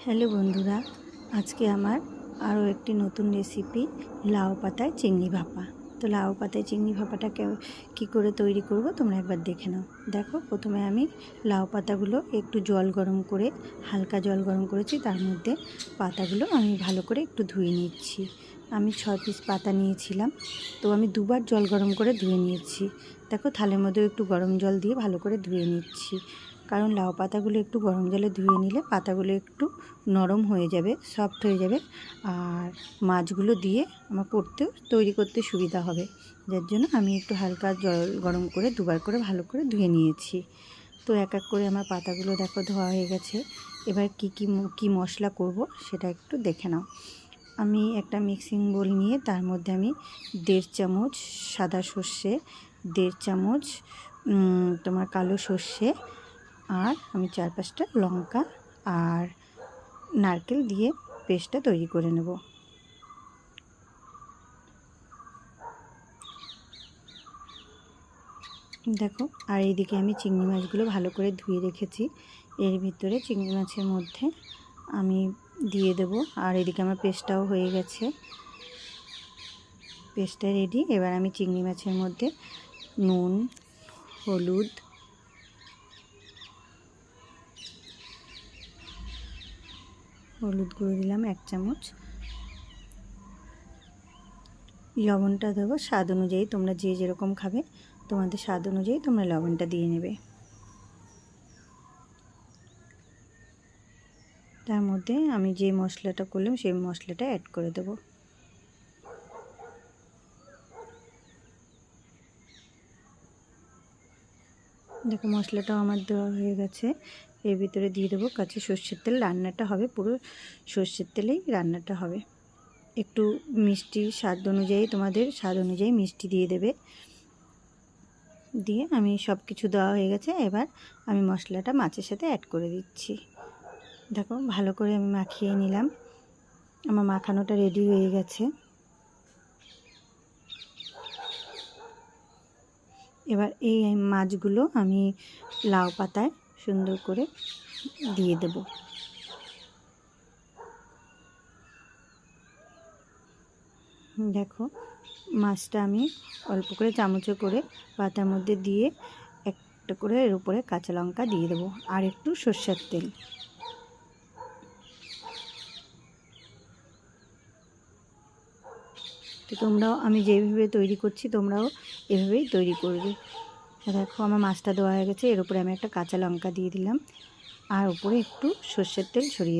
Hello বন্ধুরা, আজকে আমার আরও একটি নতুন রেসিপি লাউ পাতায় চিংড়ি ভাপা। তো লাউ পাতায় চিংড়ি ভাপাটা কী করে তৈরি করব তোমরা একবার দেখে নাও। দেখো, প্রথমে আমি লাউ পাতাগুলো একটু জল গরম করে, হালকা জল গরম করেছি, তার মধ্যে পাতাগুলো আমি ভালো করে একটু ধুয়ে নিচ্ছি। আমি 6 পিস পাতা নিয়েছিলাম, তো আমি দুবার জল গরম করে ধুয়ে নিয়েছি। দেখো, থালের মধ্যে একটু গরম জল দিয়ে ভালো করে ধুয়ে নিচ্ছি, কারণ লাউ পাতাগুলো একটু গরম জলে ধুয়ে নিলে পাতাগুলো একটু নরম হয়ে যাবে, সফট হয়ে যাবে, আর মাছগুলো দিয়ে আমার তৈরি করতে সুবিধা হবে। যার জন্য আমি একটু হালকা জল গরম করে দুবার করে ভালো করে ধুয়ে নিয়েছি। তো এক এক করে আমার পাতাগুলো দেখো ধোয়া হয়ে গেছে। এবার কি মশলা করব সেটা একটু দেখে নাও। আমি একটা মিক্সিং বোল নিয়ে তার মধ্যে আমি 1.5 চামচ সাদা সর্ষে, 1.5 চামচ তোমার কালো সর্ষে, আর আমি 4-5টা লঙ্কা আর নারকেল দিয়ে পেস্টটা তৈরি করে নেব। দেখো, আর এইদিকে আমি চিংড়ি মাছগুলো ভালো করে ধুয়ে রেখেছি। এর ভিতরে চিংড়ি মাছের মধ্যে আমি দিয়ে দেব। আর এদিকে আমার পেস্টটাও হয়ে গেছে, পেস্টটা রেডি। এবার আমি চিংড়ি মাছের মধ্যে নুন, হলুদ, গুঁড়ো দিলাম 1 চামচ, লবণটা দেবো স্বাদ অনুযায়ী। তোমরা যে যেরকম খাবে তোমাদের স্বাদ অনুযায়ী তোমরা লবণটা দিয়ে নেবে। তার মধ্যে আমি যে মশলাটা করলাম সেই মশলাটা অ্যাড করে দেব। দেখো, মশলাটাও আমার দেওয়া হয়ে গেছে। এর ভিতরে দিয়ে দেবো কাঁচা সর্ষের তেল। রান্নাটা হবে পুরো সর্ষের তেলেই রান্নাটা হবে। একটু মিষ্টি স্বাদ অনুযায়ী, তোমাদের স্বাদ অনুযায়ী মিষ্টি দিয়ে দেবে। দিয়ে আমি সব কিছু দেওয়া হয়ে গেছে। এবার আমি মশলাটা মাছের সাথে অ্যাড করে দিচ্ছি। দেখো, ভালো করে আমি মাখিয়ে নিলাম। আমার মাখানোটা রেডি হয়ে গেছে। এবার এই মাছগুলো আমি লাউ পাতায় সুন্দর করে দিয়ে দেব। দেখো, মাছটা আমি অল্প করে চামচে করে পাতার মধ্যে দিয়ে একটা করে এর উপরে কাঁচা লঙ্কা দিয়ে দেবো আর একটু সর্ষের তেল। তো তোমরাও, আমি যেভাবে তৈরি করছি তোমরাও এভাবেই তৈরি করবে। দেখো, আমার মাছটা দেওয়া হয়ে গেছে। এর উপরে আমি একটা কাঁচা লঙ্কা দিয়ে দিলাম আর উপরে একটু সর্ষের তেল ছড়িয়ে